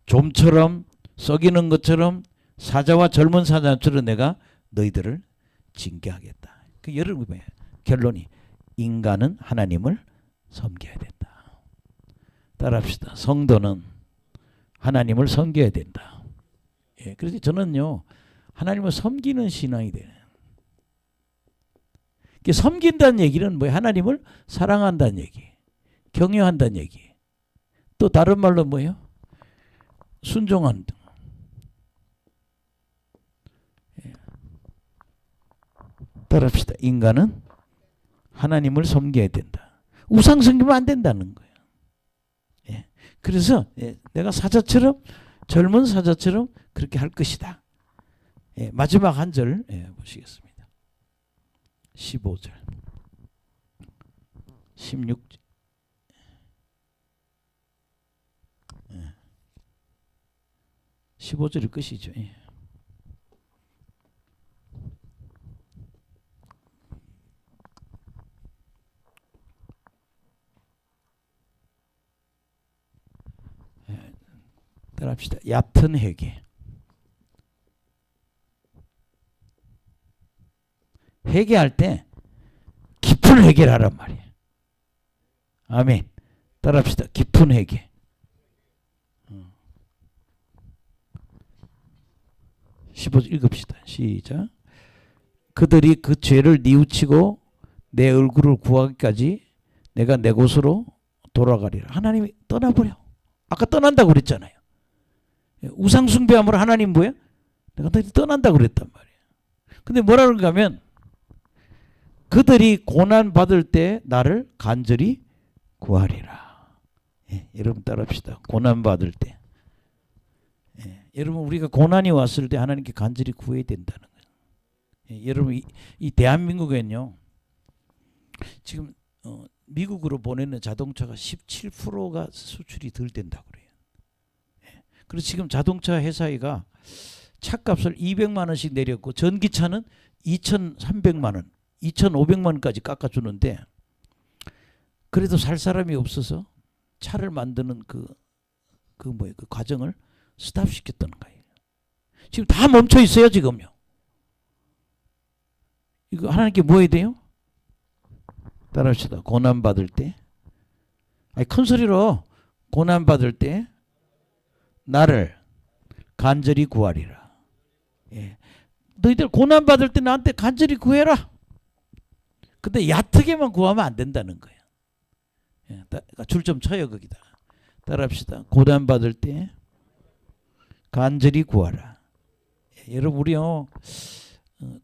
좀처럼 썩이는 것처럼 사자와 젊은 사자처럼 내가 너희들을 징계하겠다. 그 여러분 결론이 인간은 하나님을 섬겨야 된다. 따라합시다. 성도는 하나님을 섬겨야 된다. 그래서 저는요 하나님을 섬기는 신앙이 돼요. 섬긴다는 얘기는 뭐예요? 하나님을 사랑한다는 얘기, 경외한다는 얘기. 또 다른 말로 뭐예요? 순종한다. 따라합시다. 인간은 하나님을 섬겨야 된다. 우상 섬기면 안 된다는 거예요. 그래서 내가 사자처럼 젊은 사자처럼 그렇게 할 것이다. 마지막 한 절 보시겠습니다. 15절 16절 15절이 끝이죠. 따라합시다. 얕은 회개. 회개할 때 깊은 회개를 하란 말이에요. 아멘. 따라합시다. 깊은 회개. 15절 읽읍시다. 시작. 그들이 그 죄를 뉘우치고 내 얼굴을 구하기까지 내가 내 곳으로 돌아가리라. 하나님이 떠나버려. 아까 떠난다고 그랬잖아요. 우상 숭배함으로 하나님 뭐야? 내가 너희 떠난다고 그랬단 말이에요. 근데 뭐라 그런가 하면 그들이 고난 받을 때 나를 간절히 구하리라. 여러분 따라합시다. 고난 받을 때. 여러분 우리가 고난이 왔을 때 하나님께 간절히 구해야 된다는 거예요. 여러분 이 대한민국에는요. 지금 미국으로 보내는 자동차가 17%가 수출이 덜 된다고 그래요. 그래서 지금 자동차 회사가 차값을 200만 원씩 내렸고 전기차는 2,300만 원, 2,500만 원까지 깎아주는데 그래도 살 사람이 없어서 차를 만드는 그 과정을 스탑시켰다는 거예요. 지금 다 멈춰 있어요 지금요. 이거 하나님께 뭐 해야 돼요? 따라합시다. 고난 받을 때, 큰 소리로 고난 받을 때 나를 간절히 구하리라. 너희들 고난 받을 때 나한테 간절히 구해라. 근데 얕게만 구하면 안 된다는 거예요. 줄 좀 쳐요 거기다. 따라합시다. 고난 받을 때 간절히 구하라. 여러분 우리요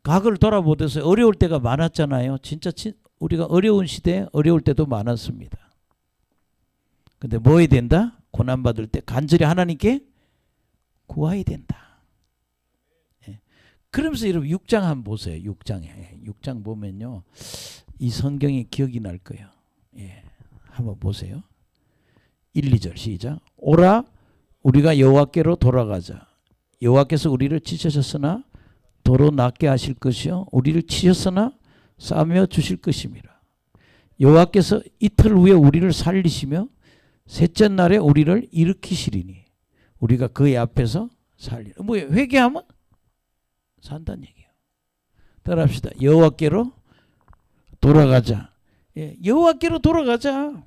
과거를 돌아보면서 어려울 때가 많았잖아요. 진짜 우리가 어려운 시대에 어려울 때도 많았습니다. 근데 뭐 해야 된다? 고난 받을 때 간절히 하나님께 구해야 된다. 그러면서 여러분 6장 한번 보세요. 6장 보면요 이 성경이 기억이 날 거예요. 한번 보세요. 1, 2절 시작. 오라 우리가 여호와께로 돌아가자. 여호와께서 우리를 치셨으나 도로 낫게 하실 것이요 우리를 치셨으나 싸며 주실 것임이라. 여호와께서 이틀 후에 우리를 살리시며 셋째 날에 우리를 일으키시리니 우리가 그의 앞에서 살리라. 뭐예요? 회개하면 산다는 얘기예요. 따라합시다. 여호와께로 돌아가자. 예, 여호와께로 돌아가자.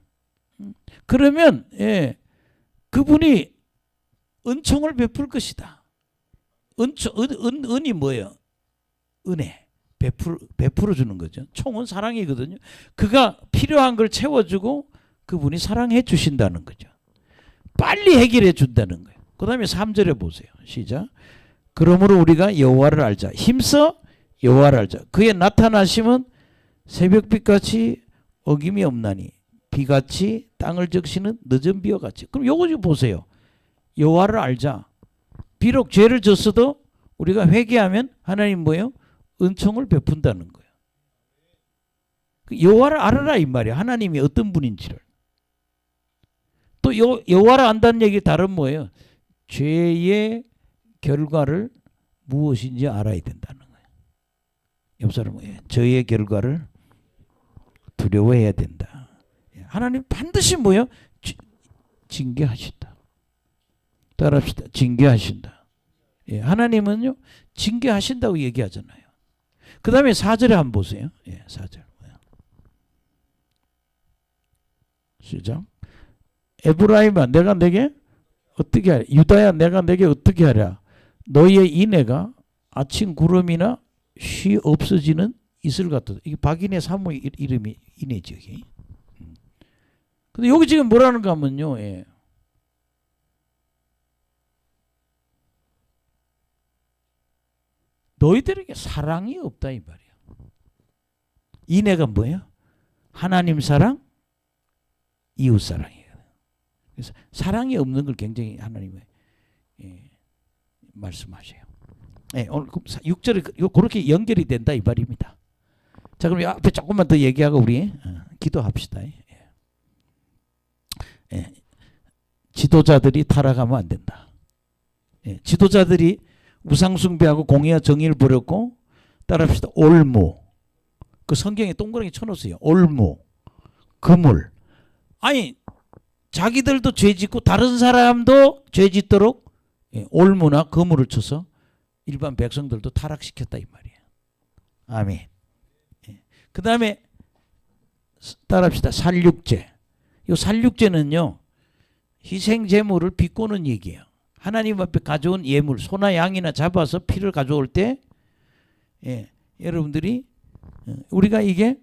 그러면 예, 그분이 은총을 베풀 것이다. 은이 뭐예요? 은혜. 베풀어 주는 거죠. 총은 사랑이거든요. 그가 필요한 걸 채워주고 그분이 사랑해 주신다는 거죠. 빨리 해결해 준다는 거예요. 그 다음에 3절에 보세요. 시작. 그러므로 우리가 여호와를 알자. 힘써 여호와를 알자. 그의 나타나심은 새벽빛같이 어김이 없나니 비같이 땅을 적시는 늦은 비와 같이. 그럼 요거 좀 보세요. 여호와를 알자. 비록 죄를 졌어도 우리가 회개하면 하나님 뭐예요? 은총을 베푼다는 거예요. 여호와를 알아라 이 말이에요. 하나님이 어떤 분인지를. 또 여호와를 안다는 얘기 다른 뭐예요? 죄의 결과를 무엇인지 알아야 된다는 거예요. 옆 사람 뭐예요? 죄의 결과를 두려워해야 된다. 하나님 반드시 뭐예요? 징계하신다. 따라합시다. 징계하신다. 예, 하나님은요 징계하신다고 얘기하잖아요. 그 다음에 4절에 한번 보세요. 예, 4절. 시작. 에브라임아 내가 내게 어떻게 하랴. 유다야 내가 내게 어떻게 하랴. 너희의 인애가 아침 구름이나 쉬 없어지는 이슬 같다. 이게 박인의 사모 이름이 인애죠. 근데 여기 지금 뭐라는가 하면요. 예. 너희들에게 사랑이 없다 이 말이야. 인애가 뭐예요? 하나님 사랑, 이웃 사랑이에요. 그래서 사랑이 없는 걸 굉장히 하나님이 말씀하셔요. 예, 오늘 6절에 그렇게 연결이 된다 이 말입니다. 자, 그럼 앞에 조금만 더 얘기하고 우리 기도합시다. 예. 지도자들이 타락하면 안 된다. 예, 지도자들이 우상숭배하고 공의와 정의를 버렸고 따라합시다. 올무. 그 성경에 동그랗게 쳐놓으세요. 올무. 그물. 아니 자기들도 죄짓고 다른 사람도 죄짓도록 올무나 그물을 쳐서 일반 백성들도 타락시켰다 이 말이에요. 아멘. 그 다음에 따라합시다. 살육죄. 이 살육죄는요 희생제물을 비꼬는 얘기예요. 하나님 앞에 가져온 예물 소나 양이나 잡아서 피를 가져올 때 여러분들이 우리가 이게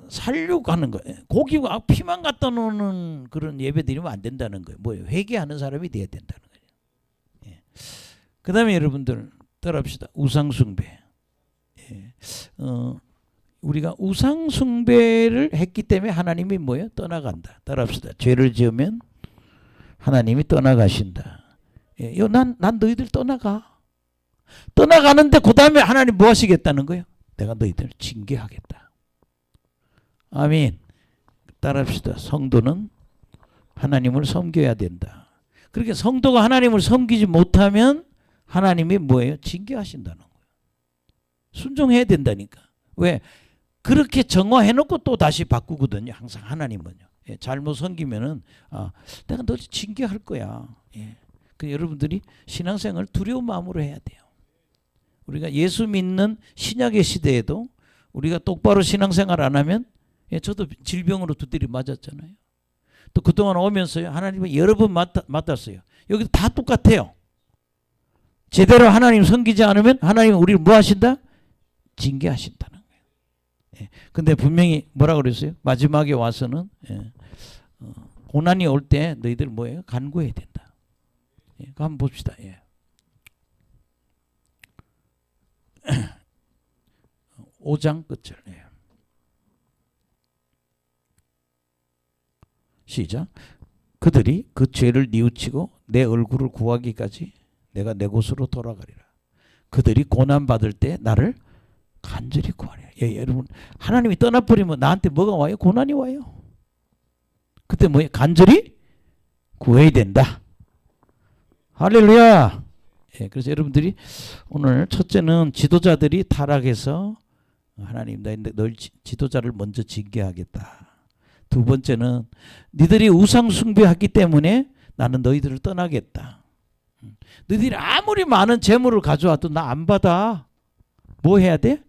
살육하는 거예요. 고기와 피만 갖다 놓는 그런 예배 드리면 안 된다는 거예요. 뭐예요? 회개하는 사람이 돼야 된다는 거예요. 그 다음에 여러분들 따라합시다. 우상숭배. 우리가 우상숭배를 했기 때문에 하나님이 뭐예요? 떠나간다. 따라합시다. 죄를 지으면 하나님이 떠나가신다. 난 너희들 떠나가. 떠나가는데 그 다음에 하나님 뭐 하시겠다는 거예요? 내가 너희들을 징계하겠다. 아멘. 따라합시다. 성도는 하나님을 섬겨야 된다. 그렇게 성도가 하나님을 섬기지 못하면 하나님이 뭐예요? 징계하신다는 거예요. 순종해야 된다니까. 왜? 그렇게 정화해놓고 또 다시 바꾸거든요. 항상 하나님은요. 잘못 섬기면은 내가 너 징계할 거야. 그 여러분들이 신앙생활을 두려운 마음으로 해야 돼요. 우리가 예수 믿는 신약의 시대에도 우리가 똑바로 신앙생활 안 하면 저도 질병으로 두드려 맞았잖아요. 또 그동안 오면서요 하나님은 여러 번 맡았어요. 여기도 다 똑같아요. 제대로 하나님 섬기지 않으면 하나님은 우리를 뭐 하신다? 징계하신다는 거예요. 근데 분명히 뭐라고 그랬어요? 마지막에 와서는 고난이 올 때 너희들 뭐예요? 간구해야 된다. 한번 봅시다. 5장 끝절. 시작. 그들이 그 죄를 뉘우치고 내 얼굴을 구하기까지 내가 내 곳으로 돌아가리라. 그들이 고난받을 때 나를 간절히 구하리라. 여러분 하나님이 떠나버리면 나한테 뭐가 와요? 고난이 와요. 그때 뭐예요? 간절히 구해야 된다. 할렐루야. 그래서 여러분들이 오늘 첫째는 지도자들이 타락해서 하나님 널 지도자를 먼저 징계하겠다. 두 번째는 너희들이 우상 숭배했기 때문에 나는 너희들을 떠나겠다. 너희들이 아무리 많은 재물을 가져와도 나 안 받아. 뭐 해야 돼?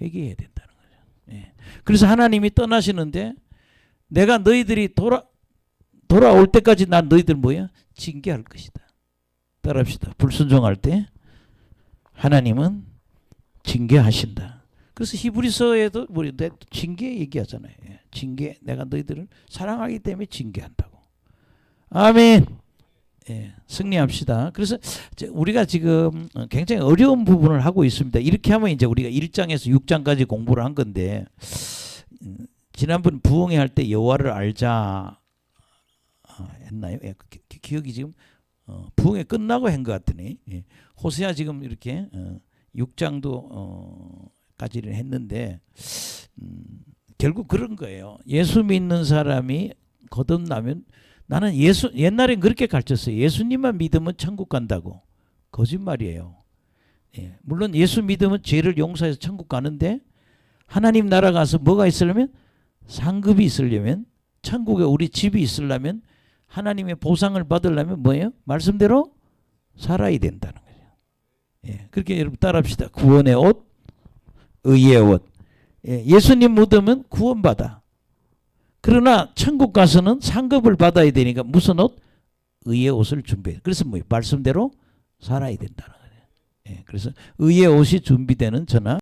회개해야 된다는 거죠. 예. 그래서 하나님이 떠나시는데 내가 너희들이 돌아올 때까지 난 너희들 뭐야? 징계할 것이다. 따라합시다. 불순종할 때 하나님은 징계하신다. 그래서 히브리서에도 우리 징계 얘기하잖아요. 예. 징계, 내가 너희들을 사랑하기 때문에 징계한다고. 아멘. 예, 승리합시다. 그래서 우리가 지금 굉장히 어려운 부분을 하고 있습니다. 이렇게 하면 이제 우리가 1장에서 6장까지 공부를 한 건데 지난번 부흥회 할 때 여호와를 알자 했나요? 예, 기억이 지금 부흥회 끝나고 한 것 같더니 예, 호세아 지금 이렇게 6장도 까지를 했는데 결국 그런 거예요. 예수 믿는 사람이 거듭나면 나는 옛날엔 그렇게 가르쳤어요. 예수님만 믿으면 천국 간다고. 거짓말이에요. 예, 물론 예수 믿으면 죄를 용서해서 천국 가는데 하나님 나라 가서 뭐가 있으려면 상급이 있으려면 천국에 우리 집이 있으려면 하나님의 보상을 받으려면 뭐예요? 말씀대로 살아야 된다는 거죠. 예, 그렇게 여러분 따라합시다. 구원의 옷, 의의 옷. 예, 예수님 믿으면 구원받아. 그러나 천국 가서는 상급을 받아야 되니까 무슨 옷? 의의 옷을 준비해. 그래서 뭐 말씀대로 살아야 된다는 거예요. 예, 그래서 의의 옷이 준비되는 저나